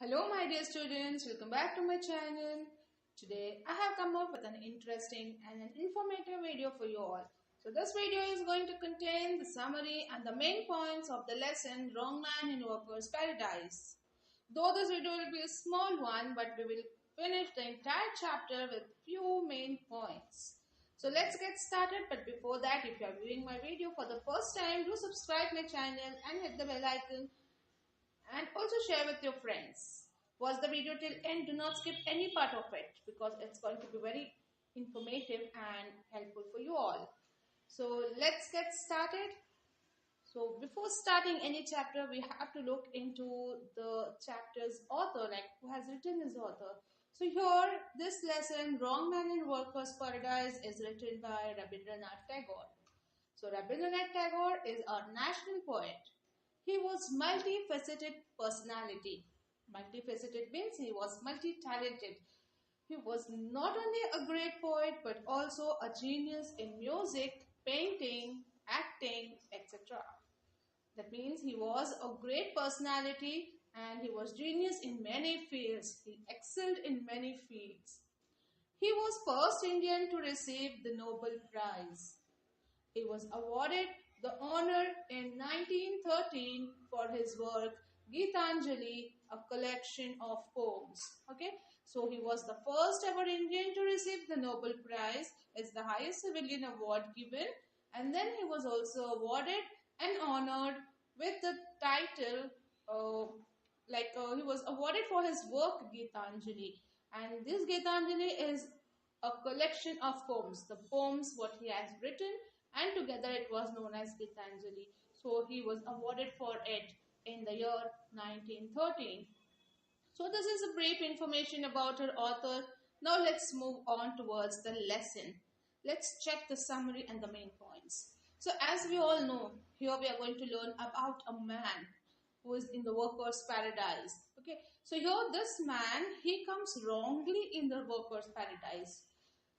Hello my dear students, welcome back to my channel. Today I have come up with an interesting and an informative video for you all. So this video is going to contain the summary and the main points of the lesson Wrong Man in Workers Paradise. Though this video will be a small one, but we will finish the entire chapter with few main points. So let's get started, but before that, if you are viewing my video for the first time, do subscribe my channel and hit the bell icon and also share with your friends. Watch the video till end. Do not skip any part of it because it's going to be very informative and helpful for you all. So let's get started. So before starting any chapter, we have to look into the chapter's author, like who has written his author. So here, this lesson, Wrong Man in Workers' Paradise, is written by Rabindranath Tagore. So Rabindranath Tagore is our national poet. He was multifaceted personality. Multifaceted means he was multi-talented. He was not only a great poet but also a genius in music, painting, acting, etc. That means he was a great personality and he was genius in many fields. He excelled in many fields. He was first Indian to receive the Nobel Prize. He was awarded the honor in 1913 for his work Geetanjali, a collection of poems. Okay, so he was the first ever Indian to receive the Nobel Prize. It's the highest civilian award given, and then he was also awarded and honored with the title he was awarded for his work Geetanjali, and this Geetanjali is a collection of poems, the poems what he has written, and together it was known as Geetanjali. So he was awarded for it in the year 1913. So this is a brief information about our author. Now let's move on towards the lesson. Let's check the summary and the main points. So as we all know, here we are going to learn about a man who is in the workers' paradise. Okay, so here this man, he comes wrongly in the workers' paradise.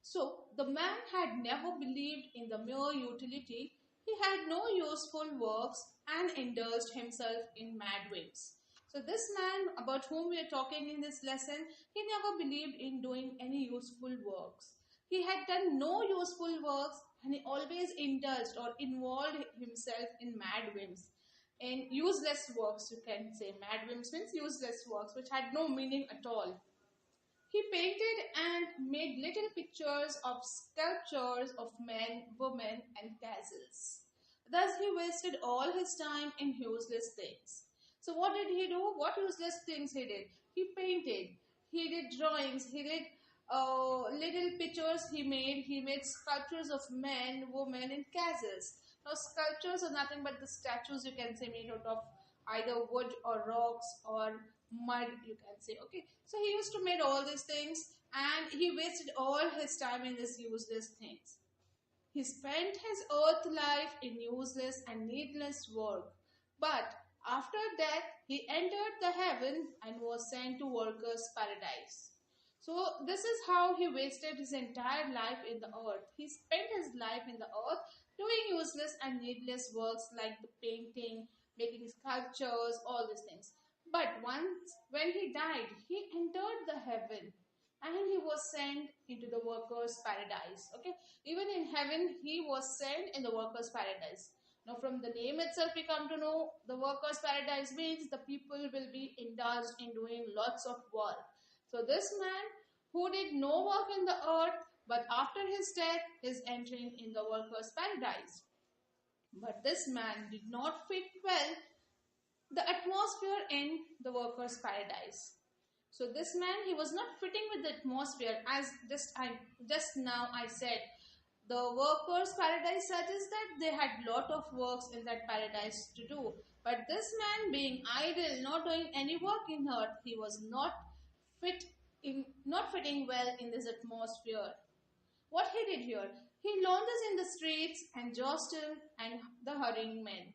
So the man had never believed in the mere utility. He had no useful works and indulged himself in mad whims. So this man about whom we are talking in this lesson, he never believed in doing any useful works. He had done no useful works and he always indulged or involved himself in mad whims. In useless works, you can say. Mad whims means useless works which had no meaning at all. He painted and made little pictures of sculptures of men, women, and castles. Thus, he wasted all his time in useless things. So, what did he do? What useless things he did? He painted, he did drawings, he did little pictures he made sculptures of men, women, and castles. Now, sculptures are nothing but the statues, you can say, made out of either wood or rocks or mud, you can say. Okay, so he used to make all these things and he wasted all his time in these useless things. He spent his earth life in useless and needless work, but after death he entered the heaven and was sent to workers' paradise. So this is how he wasted his entire life in the earth. He spent his life in the earth doing useless and needless works like the painting, making sculptures, all these things. But once when he died, he entered the heaven and he was sent into the workers' paradise. Okay, even in heaven, he was sent in the workers' paradise. Now, from the name itself, we come to know the workers' paradise means the people will be indulged in doing lots of work. So, this man who did no work in the earth, but after his death, is entering in the workers' paradise. But this man did not fit well the atmosphere in the workers' paradise. So this man, he was not fitting with the atmosphere, as just now I said. The workers' paradise suggests that they had lot of works in that paradise to do. But this man being idle, not doing any work in earth, he was not fitting well in this atmosphere. What he did here? He lounged in the streets and jostled and the hurrying men.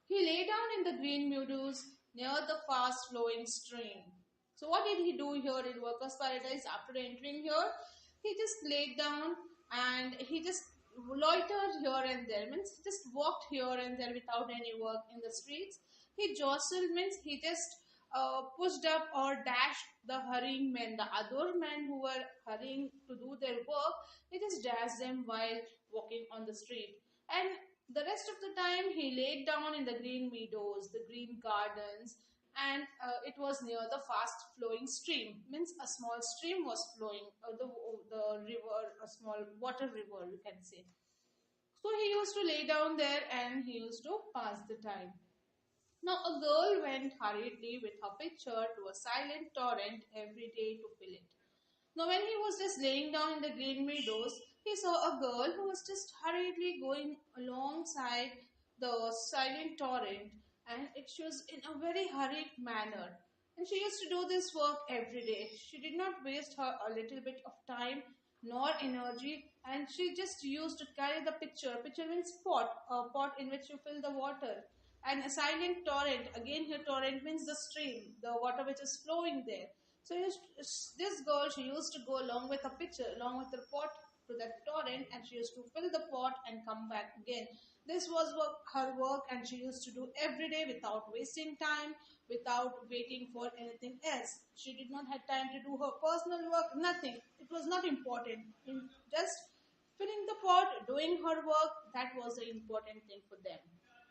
He lay down in the green meadows near the fast-flowing stream. So what did he do here in workers' paradise after entering here? He just laid down and he just loitered here and there. Means he just walked here and there without any work in the streets. He jostled means he just pushed up or dashed the hurrying men. The other men who were hurrying to do their work, they just dashed them while walking on the street. And the rest of the time, he laid down in the green meadows, the green gardens, and it was near the fast flowing stream. Means a small stream was flowing, the river, a small water river, you can say. So he used to lay down there and he used to pass the time. Now a girl went hurriedly with her pitcher to a silent torrent every day to fill it. Now, when he was just laying down in the green meadows, he saw a girl who was just hurriedly going alongside the silent torrent, and it was in a very hurried manner. And she used to do this work every day. She did not waste her a little bit of time nor energy, and she just used to carry the pitcher. Pitcher means pot, a pot in which you fill the water. And a silent torrent, again here torrent means the stream, the water which is flowing there. So this girl, she used to go along with a pitcher, along with her pot to that torrent, and she used to fill the pot and come back again. This was her work, and she used to do every day without wasting time, without waiting for anything else. She did not have time to do her personal work, nothing. It was not important. Just filling the pot, doing her work, that was the important thing for them.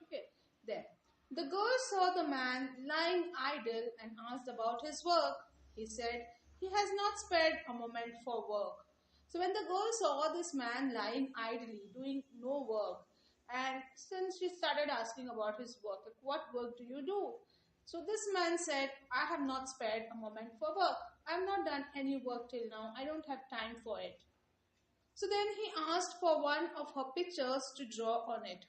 Okay, there. The girl saw the man lying idle and asked about his work. He said, he has not spared a moment for work. So when the girl saw this man lying idly, doing no work, and since she started asking about his work, like, what work do you do? So this man said, I have not spared a moment for work. I have not done any work till now. I don't have time for it. So then he asked for one of her pictures to draw on it.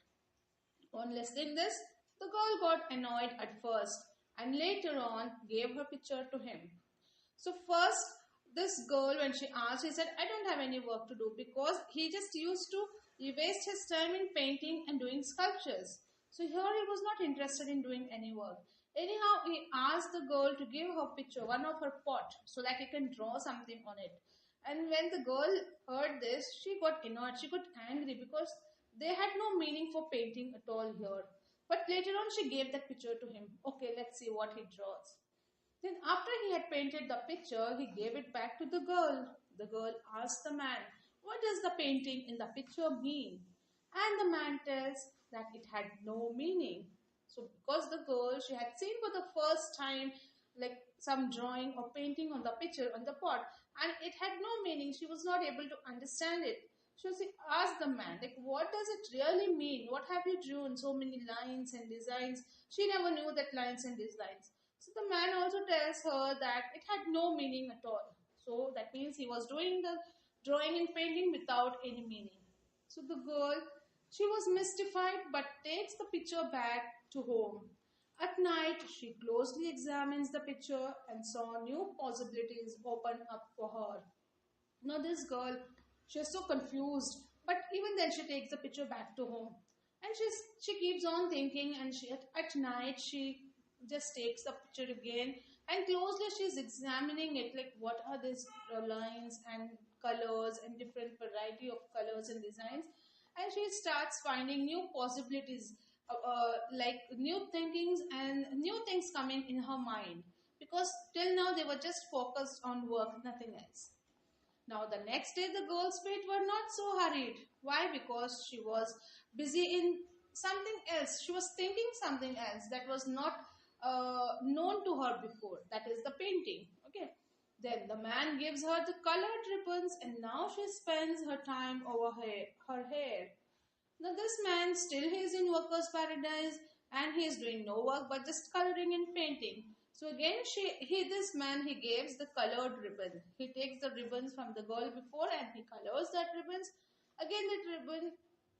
On listening this, the girl got annoyed at first and later on gave her picture to him. So first, this girl, when she asked, he said, I don't have any work to do because he just used to waste his time in painting and doing sculptures. So here he was not interested in doing any work. Anyhow, he asked the girl to give her picture, one of her pot, so that he can draw something on it. And when the girl heard this, she got annoyed, she got angry because they had no meaning for painting at all here. But later on, she gave that picture to him. Okay, let's see what he draws. Then after he had painted the picture, he gave it back to the girl. The girl asked the man, what does the painting in the picture mean? And the man tells that it had no meaning. So because the girl, she had seen for the first time like some drawing or painting on the picture on the pot, and it had no meaning. She was not able to understand it. So she asked the man, like, what does it really mean? What have you drawn? So many lines and designs. She never knew that lines and designs. So the man also tells her that it had no meaning at all. So that means he was doing the drawing and painting without any meaning. So the girl, she was mystified but takes the picture back to home. At night, she closely examines the picture and saw new possibilities open up for her. Now this girl, she is so confused, but even then she takes the picture back to home. And she keeps on thinking, and at night she just takes the picture again and closely she's examining it, like what are these lines and colors and different variety of colors and designs, and she starts finding new possibilities, like new thinkings and new things coming in her mind, because till now they were just focused on work, nothing else. Now the next day the girl's feet were not so hurried. Why? Because she was busy in something else. She was thinking something else that was not known to her before. That is the painting. Okay. Then the man gives her the colored ribbons, and now she spends her time over her hair. Now this man, still he is in workers paradise and he is doing no work but just coloring and painting. So again this man, he gives the colored ribbon. He takes the ribbons from the girl before and he colors that ribbons. Again that ribbon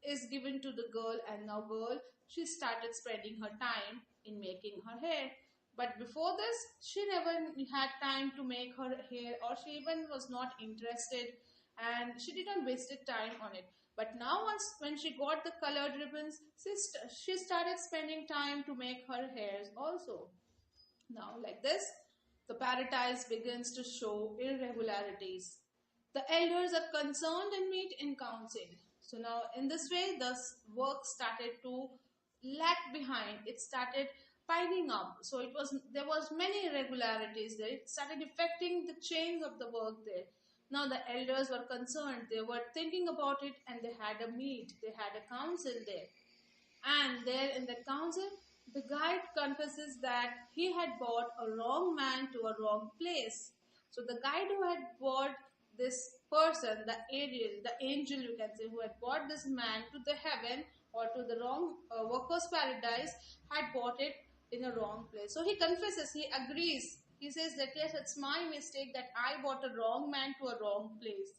is given to the girl, and now girl, she started spending her time in making her hair. But before this, she never had time to make her hair, or she even was not interested, and she didn't waste time on it. But now when she got the colored ribbons, she started spending time to make her hairs also. Now like this, the paradise begins to show irregularities. The elders are concerned and meet in council. So now in this way, the work started to lag behind. It started piling up. So there was many irregularities there. It started affecting the chains of the work there. Now the elders were concerned. They were thinking about it, and they had a meet. They had a council there. And there in the council, the guide confesses that he had brought a wrong man to a wrong place. So the guide who had brought this person, the angel you can say, who had brought this man to the heaven or to the wrong workers' paradise, had brought it in a wrong place. So he confesses, he agrees. He says that yes, it's my mistake that I brought a wrong man to a wrong place.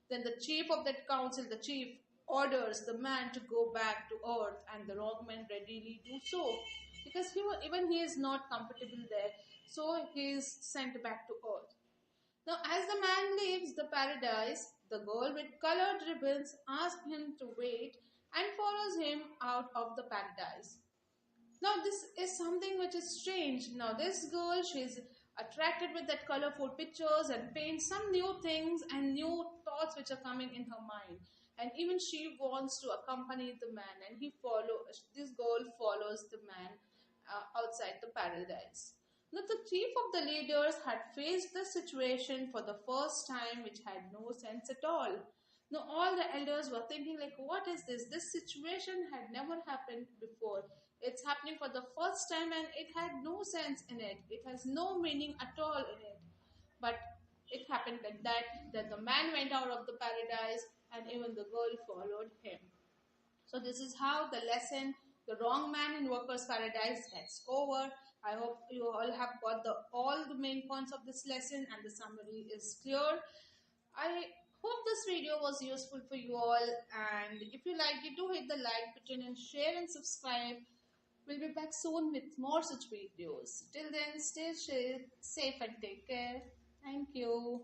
Then the chief of that council, the chief, orders the man to go back to earth, and the wrong man readily do so, because even he is not comfortable there, so he is sent back to earth. Now, as the man leaves the paradise, the girl with colored ribbons asks him to wait and follows him out of the paradise. Now, this is something which is strange. Now, this girl, she's attracted with that colorful pictures and paints some new things and new thoughts which are coming in her mind. And even she wants to accompany the man, and this girl follows the man outside the paradise. Now, the chief of the leaders had faced the situation for the first time, which had no sense at all. Now, all the elders were thinking like, what is this? This situation had never happened before. It's happening for the first time, and it had no sense in it. It has no meaning at all in it. But it happened like that. Then the man went out of the paradise, and even the girl followed him. So this is how the lesson, the wrong man in workers' paradise, gets over. I hope you all have got all the main points of this lesson, and the summary is clear. I hope this video was useful for you all, and if you like it, do hit the like button and share and subscribe. We'll be back soon with more such videos. Till then, stay safe and take care. Thank you.